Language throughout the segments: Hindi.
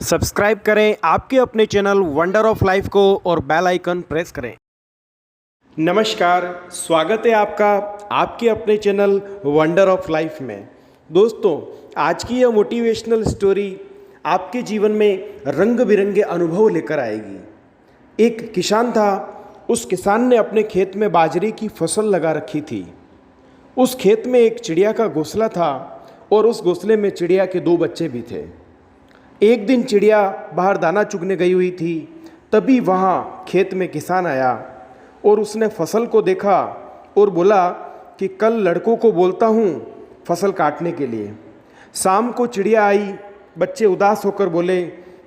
सब्सक्राइब करें आपके अपने चैनल वंडर ऑफ लाइफ को और बेल आइकन प्रेस करें। नमस्कार, स्वागत है आपका आपके अपने चैनल वंडर ऑफ लाइफ में। दोस्तों, आज की यह मोटिवेशनल स्टोरी आपके जीवन में रंग बिरंगे अनुभव लेकर आएगी। एक किसान था। उस किसान ने अपने खेत में बाजरे की फसल लगा रखी थी। उस खेत में एक चिड़िया का घोंसला था और उस घोंसले में चिड़िया के 2 बच्चे भी थे। एक दिन चिड़िया बाहर दाना चुगने गई हुई थी। तभी वहाँ खेत में किसान आया और उसने फसल को देखा और बोला कि कल लड़कों को बोलता हूँ फसल काटने के लिए। शाम को चिड़िया आई। बच्चे उदास होकर बोले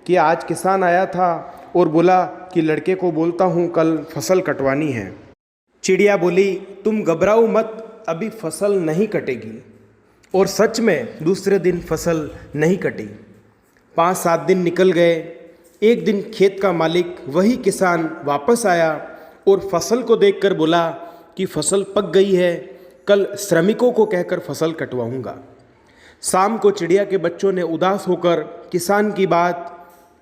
कि आज किसान आया था और बोला कि लड़के को बोलता हूँ कल फसल कटवानी है। चिड़िया बोली, तुम घबराओ मत, अभी फसल नहीं कटेगी। और सच में दूसरे दिन फसल नहीं कटी। 5-7 दिन निकल गए। एक दिन खेत का मालिक, वही किसान, वापस आया और फसल को देखकर बोला कि फसल पक गई है, कल श्रमिकों को कहकर फसल कटवाऊंगा। शाम को चिड़िया के बच्चों ने उदास होकर किसान की बात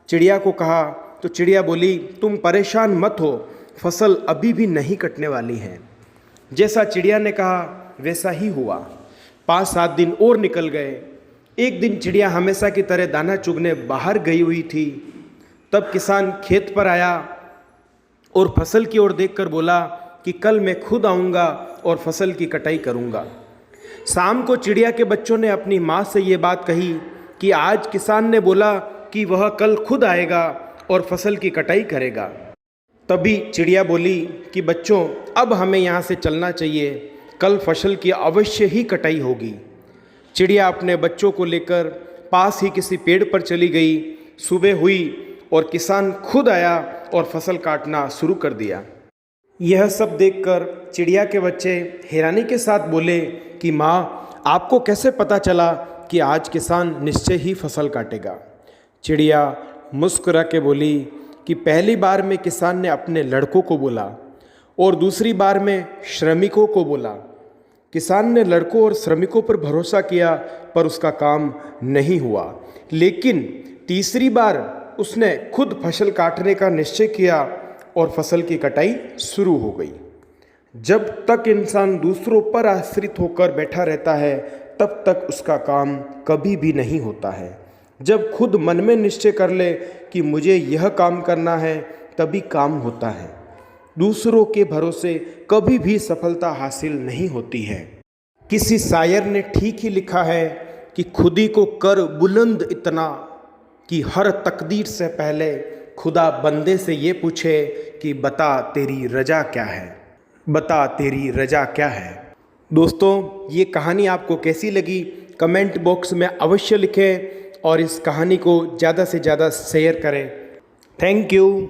चिड़िया को कहा तो चिड़िया बोली, तुम परेशान मत हो, फसल अभी भी नहीं कटने वाली है। जैसा चिड़िया ने कहा वैसा ही हुआ। 5-7 दिन और निकल गए। एक दिन चिड़िया हमेशा की तरह दाना चुगने बाहर गई हुई थी। तब किसान खेत पर आया और फसल की ओर देखकर बोला कि कल मैं खुद आऊँगा और फसल की कटाई करूँगा। शाम को चिड़िया के बच्चों ने अपनी माँ से ये बात कही कि आज किसान ने बोला कि वह कल खुद आएगा और फसल की कटाई करेगा। तभी चिड़िया बोली कि बच्चों, अब हमें यहाँ से चलना चाहिए, कल फसल की अवश्य ही कटाई होगी। चिड़िया अपने बच्चों को लेकर पास ही किसी पेड़ पर चली गई। सुबह हुई और किसान खुद आया और फसल काटना शुरू कर दिया। यह सब देखकर चिड़िया के बच्चे हैरानी के साथ बोले कि माँ, आपको कैसे पता चला कि आज किसान निश्चय ही फसल काटेगा? चिड़िया मुस्कुरा के बोली कि पहली बार में किसान ने अपने लड़कों को बोला और दूसरी बार में श्रमिकों को बोला। किसान ने लड़कों और श्रमिकों पर भरोसा किया पर उसका काम नहीं हुआ। लेकिन तीसरी बार उसने खुद फसल काटने का निश्चय किया और फसल की कटाई शुरू हो गई। जब तक इंसान दूसरों पर आश्रित होकर बैठा रहता है तब तक उसका काम कभी भी नहीं होता है। जब खुद मन में निश्चय कर ले कि मुझे यह काम करना है तभी काम होता है। दूसरों के भरोसे कभी भी सफलता हासिल नहीं होती है। किसी शायर ने ठीक ही लिखा है कि खुदी को कर बुलंद इतना कि हर तकदीर से पहले खुदा बंदे से ये पूछे कि बता तेरी रजा क्या है, बता तेरी रजा क्या है। दोस्तों, ये कहानी आपको कैसी लगी कमेंट बॉक्स में अवश्य लिखें और इस कहानी को ज़्यादा से ज़्यादा शेयर करें। Thank you.